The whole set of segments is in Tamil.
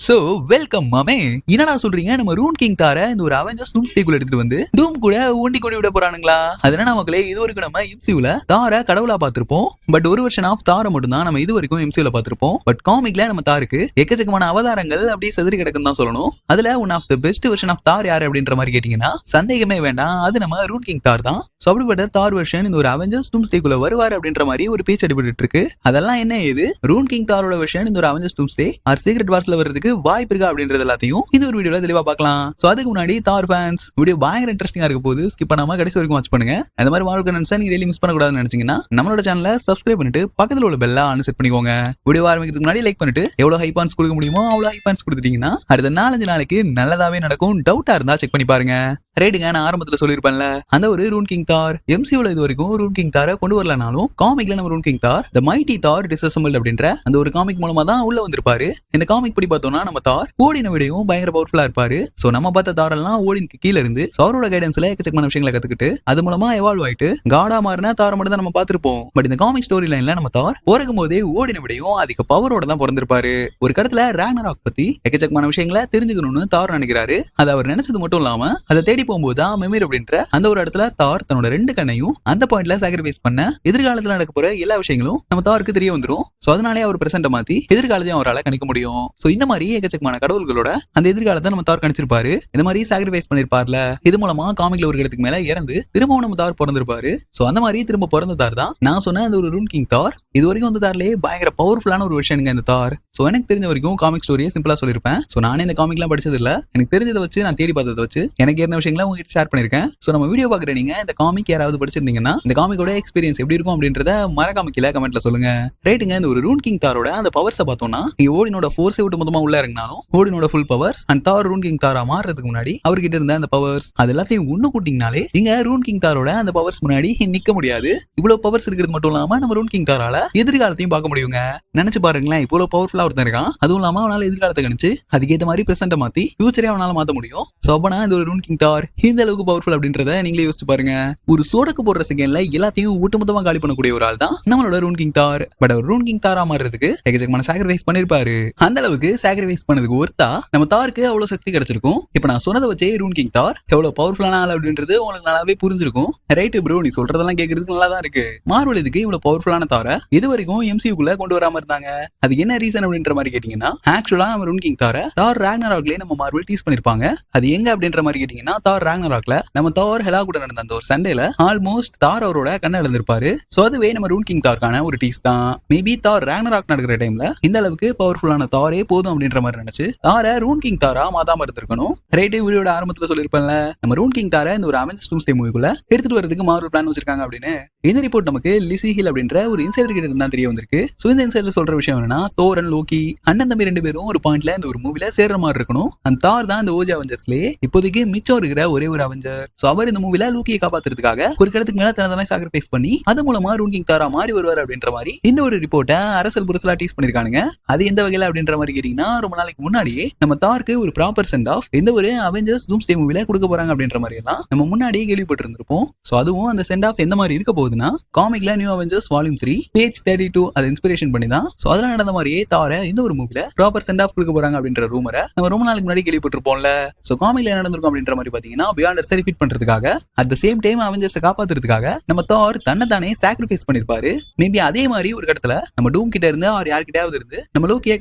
சோ வெல்கம் மாமே. என்னடா சொல்றீங்க, நம்ம ரூன் கிங் தார இந்த ஒரு அவெஞ்சர்ஸ் டூம்ஸ்டேக்குள்ள எடுத்துட்டு வந்து டூம் கூட ஒண்டி கொண்டு விட போறானுங்களா? அதனால மக்களே, இது வரைக்கும் நம்ம எம்சியூல தார கடவுளா பார்த்திருப்போம். பட் ஒரு வருஷன் ஆஃப் தார மட்டும் தான் நம்ம இது வரைக்கும் எம்சியூல பார்த்திருப்போம். பட் காமிக்ல நம்ம தாருக்கு எக்கச்சக்கமான அவதாரங்கள் அப்படியே செதறி கிடக்குன்னு தான் சொல்லணும். அதுல one of the best version of Thar யாரு அப்படின்ற மாதிரி கேட்டீங்கன்னா சந்தேகமே வேண்டாம், அது நம்ம ரூன் கிங் தார் தான். சோ அப்படிப்பட்ட தார் வெர்ஷன் இந்த ஒரு அவெஞ்சர்ஸ் டூம்ஸ்டேக்குள்ள வருவாரு அப்படின்ற மாதிரி ஒரு பேச்சு அடிபட்டு இருக்கு. அதெல்லாம் என்ன, இது ரூன் கிங் தாரோட வெர்ஷன் இந்த ஒரு அவெஞ்சர்ஸ் டூம்ஸ்டே ஆர் சீக்ரெட் வார்ஸ்ல வரதுக்கு வாய்ப்பு இருக்கா அப்படின்றது எல்லாத்தையும் இந்த ஒரு வீடியோல தெளிவா பார்க்கலாம். சோ அதுக்கு முன்னாடி தார் ஃபேன்ஸ் வீடியோ பயங்கர இன்ட்ரெஸ்டிங்கா இருக்க போது ஸ்கிப் பண்ணாம கடைசி வரைக்கும் வாட்ச் பண்ணுங்க. அந்த மாதிரி வாழ்க்கை நினைச்சா நீங்க டெய்லி மிஸ் பண்ணக்கூடாதுன்னு நினைச்சீங்கன்னா நம்மளோட சேனலை சப்ஸ்கிரைப் பண்ணிட்டு பக்கத்துல உள்ள பெல்ல ஆன் செட் பண்ணிக்கோங்க. வீடியோ ஆரம்பிக்கிறதுக்கு முன்னாடி லைக் பண்ணிட்டு எவ்வளவு ஹை பாயிண்ட்ஸ் கொடுக்க முடியுமோ அவ்வளவு ஹை பாயிண்ட்ஸ் கொடுத்துட்டீங்கன்னா அடுத்த 4-5 நாளைக்கு நல்லதாவே நடக்கும். டவுட்டா இருந்தா செக் பண்ணி பாருங்க. ரைட்டுங்க, நான் ஆரம்பத்துல சொல்லிருப்பேன்ல, அந்த ஒரு ரூன் கிங் தார் எம்சியூல இது வரைக்கும் ரூன் கிங் தார கொண்டு வரலனாலும் காமிக்ல நம்ம ரூன் கிங் தார் தி மைட்டி தார் டிஸ்அசெம்பிள்ட் அப்படின்ற அந்த ஒரு காமிக் மூலமா தான் உள்ள வந்திருப்பாரு. இந்த காமிக் படி பார்த்தோம்னா நம்ம தார் ஓடின விடையும் பயங்கர பவர்ஃபுல்லா இருப்பாரு. சோ நம்ம பார்த்த தாரெல்லாம் ஓடினுக்கு கீழ இருந்து அவரோட கைடன்ஸ்ல எக்கச்சக்கமான விஷயங்களை கத்துக்கிட்டு அது மூலமா எவால்வ் ஆயிட்டு காடா மாறின தார மட்டும் தான் நம்ம பார்த்திருப்போம். பட் இந்த காமிக் ஸ்டோரி லைன்ல நம்ம தார் பிறக்கும் போதே ஓடின விடையும் அதிக பவரோட தான் பிறந்திருப்பாரு. ஒரு கடத்துல ராக்னராக் பத்தி எக்கச்சக்கமான விஷயங்களை தெரிஞ்சுக்கணும்னு தார் நினைக்கிறாரு. அது அவர் நினைச்சது மட்டும் இல்லாம அதை தேடி போகும்போது தான் மெமீர் அப்படின்ற அந்த ஒரு இடத்துல தார் தன்னோட 2 கண்ணையும் அந்த பாயிண்ட்ல சாக்ரிஃபைஸ் பண்ண எதிர்காலத்துல நடக்க போற எல்லா விஷயங்களும் நம்ம தாருக்கு தெரிய வந்துரும். சோ அதனாலே அவர் பிரசன்ட மாத்தி எதிர்காலத்தையும் அவரால் கணிக்க முடியும். சோ இந்த மாதிரி எக்கச்சக்கமான கடவுள்களோட அந்த எதிர்காலத்தை நம்ம தார் கணிச்சிருப்பாரு. இந்த மாதிரி சாக்ரிஃபைஸ் பண்ணிருப்பார்ல, இது மூலமா காமிக்ல ஒரு இடத்துக்கு மேல இறந்து திரும்பவும் நம்ம தார் பிறந்திருப்பாரு. சோ அந்த மாதிரி திரும்ப பிறந்த தார் தான் நான் சொன்ன அந்த ஒரு ரூன் கிங் தார். இது வரைக்கும் வந்து தார்லயே பயங்கர பவர்ஃபுல்லான ஒரு விஷயங்க இந்த தார். சோ எனக்கு தெரிஞ்ச வரைக்கும் காமிக் ஸ்டோரியை சிம்பிளா சொல்லிருப்பேன். சோ நானே இந்த காமிக்லாம் படிச்சது இல்ல, எனக்கு தெரிஞ்சதை வச்சு நான் தேடி பார்த்ததை வச்சு எனக்கு என்ன விஷயங்களை உங்ககிட்ட ஷேர் பண்ணிருக்கேன். சோ நம்ம வீடியோ பாக்குற நீங்க இந்த காமிக் யாராவது படிச்சிருந்தீங்கன்னா இந்த காமிக்கோட எக்ஸ்பீரியன்ஸ் எப்படி இருக்கும் அப்படின்றத மறக்காம கீழ கமெண்ட்ல சொல்லுங்க. ரைட்டுங்க, இந்த ஒரு ரூன் கிங் தாரோட அந்த பவர்ஸை பார்த்தோம்னா ஓடினோட ஃபோர்ஸை விட்டு மொத்தமா உள்ள இறங்கினாலும் ஓடினோட ஃபுல் பவர்ஸ் அண்ட் தார் ரூன் கிங் தாரா மாறுறதுக்கு முன்னாடி அவர்கிட்ட இருந்த அந்த பவர்ஸ் அது எல்லாத்தையும் ஒண்ணு கூட்டிங்கனாலே இங்க ரூன் கிங் தாரோட அந்த பவர்ஸ் முன்னாடி நிக்க முடியாது. இவ்வளவு பவர்ஸ் இருக்கிறது மட்டும் இல்லாம நம்ம ரூன் கிங் தாரால எதிர்காலத்தையும் பார்க்க முடியுங்க. நினைச்சு பாருங்களேன், இவ்வளவு பவர்ஃபுல்லா ஒருத்தன் இருக்கான், அதுவும் இல்லாம அவனால எதிர்காலத்தை கணிச்சு அதுக்கேற்ற மாதிரி பிரசன்ட மாத்தி ஃபியூச்சரே அவனால மாத்த முடியும். சோ அப்பனா இந்த ஒரு ரூன் கிங் தார் இந்த அளவுக்கு பவர்ஃபுல் அப்படின்றத நீங்களே யோசிச்சு பாருங்க. ஒரு சோடக்கு போடுற செகண்ட்ல எல்லாத்தையும் ஒட்டுமொத்தமா காலி பண்ணக்கூடிய ஒரு ஆள் தான் நம்மளோட ரூன் கிங் தார். பட் அவர் ரூன் கிங் தாரா மாறுறதுக்கு எக்கச்சக்கமான சாக்ரிஃபைஸ் பண்ணிருப்பாரு. அந்த அளவுக்கு சாக்ரிஃபைஸ் பண்ணதுக்கு ஒருத்தா நம்ம தாருக்கு அவ்வளவு சக்தி கிடைச்சிருக்கும். இப்ப நான் சொன்னதை வச்சே ரூன் கிங் தார் எவ்வளவு பவர்ஃபுல்லான ஆள் அப்படின்றது உங்களுக்கு நல்லாவே புரிஞ்சிருக்கும். ரைட் ப்ரோ, நீ சொல்றதெல்லாம் கேட்கறதுக்கு நல்லா தான் இருக்கு. மார்வல் இதுக்கு இவ்வளவு பவர்ஃபுல்லான தார இது வரைக்கும் எம்சியூக்குள்ள கொண்டு வராம இருந்தாங்க. அது என்ன ரீசன் அப்படின்ற மாதிரி கேட்டீங்கன்னா, ஆக்சுவலா நம்ம ரூன் கிங் தார தார் ராக்னராக்லயே நம்ம மார்வல் டீஸ் பண்ணிருப்பாங்க. அது எங்க அப்படின்ற மாதிரி கேட்டீங்கன்னா, தார் ராக்னராக்ல நம்ம தார் ஹெலா கூட நடந்த அந்த ஒரு சண்டேல ஆல்மோஸ்ட் தார் அவரோட கண்ணை இழந்திருப்பாரு. சோ அதுவே நம்ம ரூன் கிங் தார்க்கான ஒரு டீஸ் தான். மேபி தார் ராக்னராக் நடக்கிற டைம்ல இந்த அளவுக்கு பவர்ஃபுல்லான தாரே போதும் அப்படின்ற மாதிரி நினைச்சு தார ரூன் கிங் தாரா மாதாம இருந்திருக்கணும். ரைட், வீடியோட ஆரம்பத்துல சொல்லிருப்பேன்ல, நம்ம ரூன் கிங் தார இந்த ஒரு அவெஞ்சர்ஸ் டூம்ஸ்டே மூவிக்குள்ள எடுத்துட்டு வரதுக்கு மார்வல் பிளான் வச்சிருக்காங்க அப்படின்னு. இந்த ரிப்போர்ட் நமக்கு லிசி ஹில் அப்படின்ற ஒரு இன்சைடர் கிட்ட இருந்தா தெரிய வந்திருக்கு. சோ இந்த இன்சைடர் சொல்ற விஷயம் என்னன்னா, தோர் அண்ட் லோக்கி அண்ணன் தம்பி 2 பேரும் ஒரு பாயிண்ட்ல இந்த ஒரு மூவில சேர்ற மாதிரி இருக்கணும். அந்த தார் தான் இந்த ஓஜி அவெஞ்சர்ஸ்லயே இப்போதைக்கு மிச்சம் இருக்கிற ஒரே ஒரு அவெஞ்சர். சோ அவர் இந்த மூவில லோக்கியை காப்பாத்துறதுக்காக ஒரு இடத்துக்கு மேல தனதானே சாக்ரிஃபைஸ் பண்ணி அது மூலமா ரூன் கிங் தாரா மாறி வருவார் அப்படின்ற மாதிரி இந்த ஒரு ரிப்போர்ட்டை அரசல் புரசலா டீஸ் பண்ணிருக்கானுங்க. அது எந்த வகையில அப்படின்ற மாதிரி கேட்டீங்கன்னா, ரொம்ப நாளைக்கு முன்னாடியே நம்ம தாருக்கு ஒரு ப்ராப்பர் சென்ட் ஆஃப் இந்த ஒரு அவெஞ்சர்ஸ் டூம்ஸ்டே மூவில கொடுக்க போறாங்க அப்படின்ற மாதிரி எல்லாம் நம்ம முன்னாடியே கேள்விப்பட்டு இருந்திருப்போம். சோ அதுவும் அந்த சென்ட் ஆஃப் எந்த மாதிரி இருக்க போகுதுன்னா, காமிக்ல நியூ அவெஞ்சர்ஸ் வால்யூம் 3 பேஜ் 32 அதை இன்ஸ்பிரேஷன் பண்ணி தான். சோ அதெல்லாம் நடந்த மாதிரியே தார இந்த ஒரு மூவில ப்ராப்பர் சென்ட் ஆஃப் கொடுக்க போறாங்க அப்படின்ற ரூமரை நம்ம ரொம்ப நாளைக்கு முன்னாடி கேள்விப்பட்டிருப்போம்ல. சோ காமிக்ல என்ன நடந்திருக்கும் அப்படின்ற மாதிரி பாத்தீங்கன்னா, பியாண்டர்ஸை ரிப்பீட் பண்றதுக்காக அட் த சேம் டைம் அவெஞ்சர்ஸை காப்பாத்துறதுக்காக நம்ம தார் தன்னை தானே சாக்ரிஃபைஸ் பண்ணிருப்பாரு. மேபி அதே மாதிரி ஒரு இடத்துல நம்ம டூம் கிட்ட இருந்து அவர் யார்கிட்டயாவது இருந்து நம்ம லோக்கியை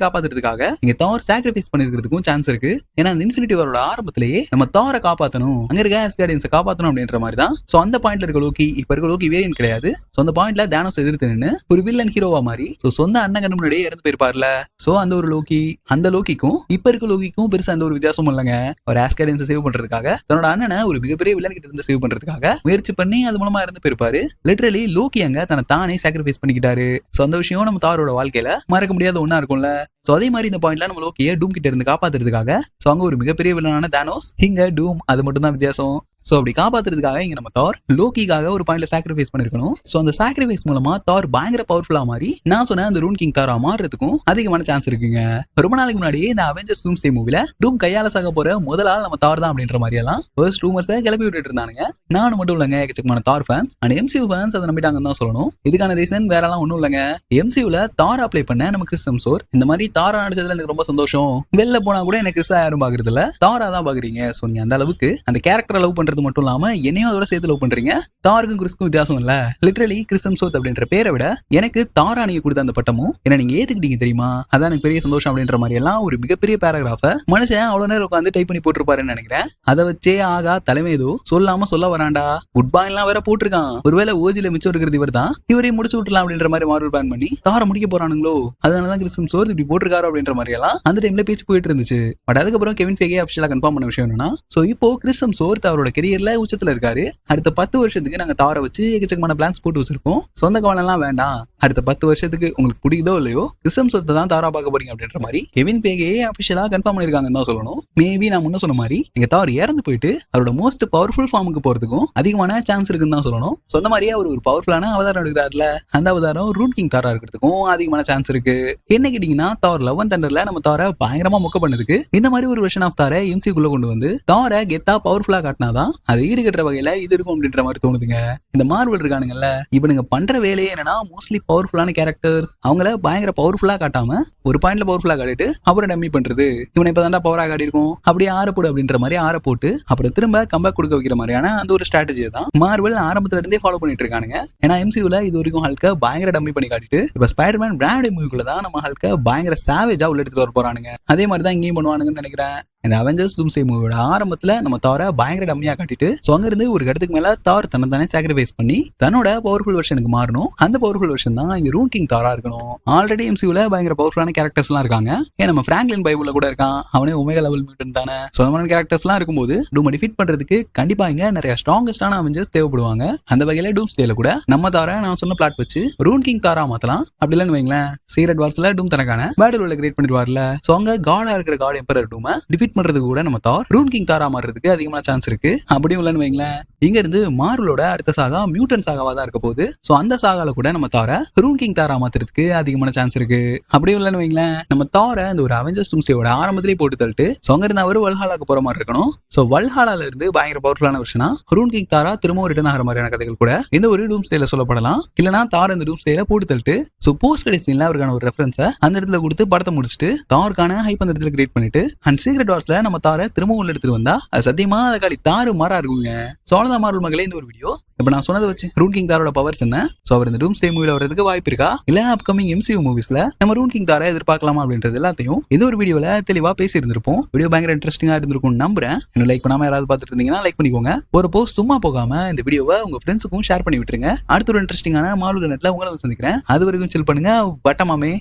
காப்பாத்துறதுக்காக இங்க தார் சாக்ரிஃபைஸ் பண்ணிருக்கிறதுக்கும் சான்ஸ் இருக்கு. ஏன்னா அந்த இன்ஃபினிட்டி வாரோட ஆரம்பத்திலேயே நம்ம தாரை காப்பாத்தணும், அங்க இருக்க ஆஸ்கார்டியன்ஸை காப்பாத்தணும் அப்படின்ற மாதிரி தான். சோ அந்த பாயிண்ட்ல இருக்க லோக்கி இப்ப இருக்க லோக்கி வேரியன்ட் கிடையாது. சோ அந்த பாயிண்ட்ல தானோஸ் எதிர்த்து நின்னு ஒரு வில்லன் ஹீரோவா மாதிரி சொந்த அண்ணன் கண்ணு முன்னாடியே இறந்து போயிருப்பார்ல. சோ அந்த ஒரு லோக்கி அந்த லோக்கிக்கும் இப்ப இருக்க லோக்கிக்கும் பெருசா அந்த ஒரு வித்தியாசமும் இல்லைங்க. ஒரு ஆஸ்கார்டியன்ஸை சேவ் பண்றதுக்காக தன்னோட அண்ணனை ஒரு மிகப்பெரிய வில்லன் கிட்ட இருந்து சேவ் பண்றதுக்காக முயற்சி பண்ணி அது மூலமா இறந்து போயிருப்பாரு. லிட்டரலி லோக்கி அங்க தன்னை தானே சாக்ரிஃபைஸ் பண்ணிக்கிட்டாரு. சோ அந்த விஷயம் நம்ம தாரோட வாழ்க்கையில மறக்க முடியாத ஒண்ணா இருக்கும்ல. சோ அதே மாதிரி இந்த பாயிண்ட்ல நம்ம லோக்கியை டூம் கிட்ட இருந்து காப்பாத்துறதுக்காக சோ அங்க ஒரு மிகப்பெரிய வில்லனான தானோஸ், இங்க டூம், அது மட்டும் தான் வித்தியாசம். சோ அப்படி காப்பாத்துறதுக்காக இங்க நம்ம தார் லோக்கிக்காக ஒரு பாயிண்ட்ல சாக்ரிஃபைஸ் பண்ணிருக்கணும். சோ அந்த சாக்ரிஃபைஸ் மூலமா தார் பயங்கர பவர்ஃபுல்லா மாறி நான் சொன்ன அந்த ரூன் கிங் தாரா மாறுறதுக்கும் அதிகமான சான்ஸ் இருக்குங்க. ரொம்ப நாளைக்கு முன்னாடியே இந்த அவெஞ்சர்ஸ் டூம்ஸ்டே மூவில டூம் கையால சாக போற முதல் ஆள் நம்ம தார் தான் அப்படின்ற மாதிரி எல்லாம் ஃபர்ஸ்ட் ரூமர்ஸை கிளப்பி விட்டுட்டு இருந்தானுங்க. நானும் மட்டும் இல்லங்க, எக்கச்சக்கமான தார் ஃபேன்ஸ் அண்ட் எம்சியூ ஃபேன்ஸ் அதை நம்பிட்டாங்கன்னு தான் சொல்லணும். இதுக்கான ரீசன் வேற எல்லாம் ஒண்ணும் இல்லங்க. எம்சியூல தார் அப்ளை பண்ண நம்ம கிறிஸ் ஹெம்ஸ்வொர்த் இந்த மாதிரி தாரா நடிச்சதுல எனக்கு ரொம்ப சந்தோஷம். வெளில போனா கூட எனக்கு கிறிஸா யாரும் பாக்குறது இல்ல, தாரா தான் பாக்குறீங்க. சோ நீங்க அந்த அளவுக்கு அந்த கேரக்டரை லவ் பண்றது மட்டும் இல்லாம என்னையும் அதோட சேர்த்து லவ் பண்றீங்க. தாருக்கும் கிறிஸ்க்கும் வித்தியாசம் இல்ல. லிட்டரலி கிறிஸ் ஹெம்ஸ்வொர்த் அப்படின்ற பேரை விட எனக்கு தாரா நீங்க கொடுத்த அந்த பட்டமும் என்ன நீங்க ஏத்துக்கிட்டீங்க தெரியுமா, அதான் எனக்கு பெரிய சந்தோஷம் அப்படின்ற மாதிரி எல்லாம் ஒரு மிகப்பெரிய பேராகிராஃப மனுஷன் அவ்வளவு நேரம் உட்காந்து டைப் பண்ணி போட்டிருப்பாருன்னு நினைக்கிறேன். அதை வச்சே ஆகா தலைமை ஏதோ சொல்லாம சொல்ல வராண்டா, குட் பாய் எல்லாம் வேற போட்டிருக்கான். ஒருவேளை ஓஜில மிச்சம் இருக்கிறது இவர் தான், இவரையும் முடிச்சு விட்டுலாம் அப்படின்ற மாதிரி மார்வல் பிளான் பண்ணி தார முடிக்க போறானுங்களோ, அதனாலதான் கிறிஸ் ஹெம்ஸ்வொர்த் இப்படி போட்டிருக்காரு அப்படின்ற மாதிரி எல்லாம் அந்த டைம்ல பேச்சு போயிட்டு இருந்துச்சு. பட் அதுக்கப்புறம் கெவின் ஃபேகே அபிஷியலா கன்ஃபார்ம் பண்ண விஷயம் என்னன்னா, சோ இப்போ கிறிஸ் ஹெம்ஸ்வொர்த் அவரோட கெரியர்ல உச்சத்துல இருக்காரு. அடுத்த 10 வருஷத்துக்கு நாங்க தார வச்சு எக்கச்சக்கமான பிளான்ஸ் போட்டு வச்சிருக்கோம். சொந்த கவனம் எல்லாம் வேண்டாம், அடுத்த 10 வருஷத்துக்கு உங்களுக்கு பிடிக்குதோ இல்லையோ கிறிஸ் ஹெம்ஸ்வொர்த் தான் தாரா பார்க்க போறீங்க அப்படின்ற மாதிரி கெவின் ஃபேகே அபிஷியலா கன்ஃபார்ம் பண்ணிருக்காங்கன்னு தான் சொல்லணும். மேபி நான் முன்ன சொன்ன மாதிரி எங்க தார் இறந்து போயிட்டு அவரோட மோஸ்ட் பவர்ஃபுல் ஃபார்முக்கு போறதுக்கும் அதிகமான சான்ஸ் இருக்குன்னு தான் சொல்லணும். சொன்ன மாதிரியே அவர் ஒரு பவர்ஃபுல்லான அவதாரம் எடுக்கிறாருல, அந்த அவதாரம் ரூன் கிங் தாரா இருக்கிறதுக்கும் அதிகமான சான்ஸ் இருக்கு. என்ன கேட்டீங்கன்னா, தார் லவ் அண்ட் தண்டர்ல நம்ம தாரை பயங்கரமா மொக்க பண்ணதுக்கு இந்த மாதிரி ஒரு வெர்ஷன் ஆஃப் தாரை எம்சிக்குள்ள கொண்டு வந்து தாரை கெத்தா பவர்ஃபுல்லா காட்டினாதான் அதை ஈடுகட்டுற வகையில இது இருக்கும் அப்படின்ற மாதிரி தோணுதுங்க. இந்த மார்வல் இருக்கானுங்கல்ல, இவனுங்க பண்ற வேலையே என்னன்னா மோஸ்ட்லி பவர்ஃபுல்லான கேரக்டர்ஸ் அவங்கள பயங்கர பவர்ஃபுல்லா காட்டாம ஒரு பாயிண்ட்ல பவர்ஃபுல்லா காட்டிட்டு அப்புறம் டம்மி பண்றது. இவனை இப்பதான்டா பவரா காட்டி இருக்கும், அப்படியே ஆற போடு அப்படின்ற மாதிரி ஆற போட்டு அப்புறம் திரும்ப கம்பேக் கொடுக்க வைக்கிற மாதிரியான அந்த ஒரு ஸ்ட்ராட்டஜியை தான் மார்வல் ஆரம்பத்துல இருந்தே ஃபாலோ பண்ணிட்டு இருக்கானுங்க. ஏன்னா எம்சியூல இது வரைக்கும் ஹல்க பயங்கர டம்மி பண்ணி காட்டிட்டு இப்ப ஸ்பைடர்மேன் பிராண்ட் மூவிக்குள்ள தான் நம்ம ஹல்க பயங்கர சாவேஜா உள்ள எடுத்துட்டு வர போறானுங்க. அதே மாதிரி தான் இங்கேயும் பண்ணுவானுங்கன்னு நினைக்கிறேன். இந்த அவெஞ்சர்ஸ் டூம்ஸ்டே மூவியோட ஆரம்பத்துல நம்ம தாரை பயங்கர டம்மியா காட்டிட்டு சோ அங்க இருந்து ஒரு இடத்துக்கு மேல தார் தன்னை தானே சாக்ரிஃபைஸ் பண்ணி தன்னோட பவர்ஃபுல் வெர்ஷனுக்கு மாறணும். அந்த பவர்ஃபுல் வெர்ஷன் தான் இங்க ரூன் கிங் தாரா இருக்கணும். ஆல்ரெடி எம்சியூல பயங்கர பவர்ஃபுல்லான கேரக்டர்ஸ் எல்லாம் இருக்காங்க. ஏன் நம்ம பிராங்க்லின் பைபிள்ல கூட இருக்கான், அவனே ஒமேகா லெவல் மியூட்டன்ட் தானே. சோ அந்த மாதிரி கேரக்டர்ஸ் எல்லாம் இருக்கும்போது டூம் டிஃபீட் பண்றதுக்கு கண்டிப்பா இங்க நிறைய ஸ்ட்ராங்கஸ்டான அவெஞ்சர்ஸ் தேவைப்படுவாங்க. அந்த வகையில டூம்ஸ்டேல கூட நம்ம தாரை நான் சொன்ன பிளாட் வச்சு ரூன் கிங் தாரா மாத்தலாம். அப்படி இல்லன்னு வைங்களேன், சீக்ரெட் வார்ஸ்ல டூம் தனக்கான பேட்டில் உள்ள கிரியேட் பண்ணிடுவார்ல, சோ அங்க காடா இருக்கிற காட் எம்பரர் டூமை டிஃபீட் பண்றதுக்கு கூட நம்ம ரூன் கிங் தாரா மாறுறதுக்கு அதிகமான சான்ஸ் இருக்கு. அப்படியும் இல்லன்னு வைங்களேன், இங்க இருந்து மார்வலோட அடுத்த சாகா மியூட்டன் சாகாவா தான் இருக்க போகுது. சோ அந்த சாகால கூட நம்ம தார ரூன் கிங் தாரா மாத்துறதுக்கு அதிகமான சான்ஸ் இருக்கு. அப்படியும் இல்லன்னு வைங்களேன், நம்ம தார இந்த ஒரு அவெஞ்சர்ஸ் டூம்ஸ்டேவோட ஆரம்பத்திலேயே போட்டு தள்ளிட்டு சோ அங்க இருந்து அவரு வல்ஹாலாக்கு போற மாதிரி இருக்கணும். சோ வல்ஹாலால இருந்து பயங்கர பவர்ஃபுல்லான விஷயம்னா ரூன் கிங் தாரா திரும்ப ரிட்டர்ன் ஆகிற மாதிரியான கதைகள் கூட இந்த ஒரு டூம்ஸ்டேல சொல்லப்படலாம். இல்லனா தார இந்த டூம்ஸ்டேல போட்டு தள்ளிட்டு சோ போஸ்ட் கிரெடிட் சீன்ல அவருக்கான ஒரு ரெஃபரன்ஸை அந்த இடத்துல கொடுத்து படத்தை முடிச்சுட்டு தாருக்கான ஹைப் அந்த இடத்துல கிரியேட் பண்ணிட்டு அண்ட் சீக்ரெட் வார்ஸ்ல நம்ம தார திரும்ப உள்ள எடுத்துட்டு வந்தா அது சத்தியமா காலி தாறு மாறா இருக்குங்க. சோழதா மார்வல் மகளே இந்த ஒரு வீடியோ இப்ப நான் சொன்னதை வச்சு ரூன் கிங் தாரோட பவர்ஸ் என்ன, சோ அவர் இந்த டூம்ஸ்டே மூவில வரதுக்கு வாய்ப்பு இருக்கா, இல்ல அப்கமிங் எம்சியூ மூவிஸ்ல நம்ம ரூன் கிங் தாரை எதிர்பார்க்கலாமா அப்படின்றது எல்லாத்தையும் இந்த ஒரு வீடியோல தெளிவா பேசி இருந்திருப்போம். வீடியோ பயங்கர இன்ட்ரெஸ்டிங்கா இருந்திருக்கும் நம்புறேன். இன்னும் லைக் பண்ணாம யாராவது பார்த்துட்டு இருந்தீங்கன்னா லைக் பண்ணிக்கோங்க. ஒரு போஸ்ட் சும்மா போகாம இந்த வீடியோவை உங்க ஃப்ரெண்ட்ஸுக்கும் ஷேர் பண்ணி விட்டுருங்க. அடுத்த ஒரு இன்ட்ரெஸ்டிங்கான மார்வல் நெட்ல உங்களை சந்திக்கிறேன். அது வரைக்கும் சில் பண்ணுங்க. வட்டமாமே.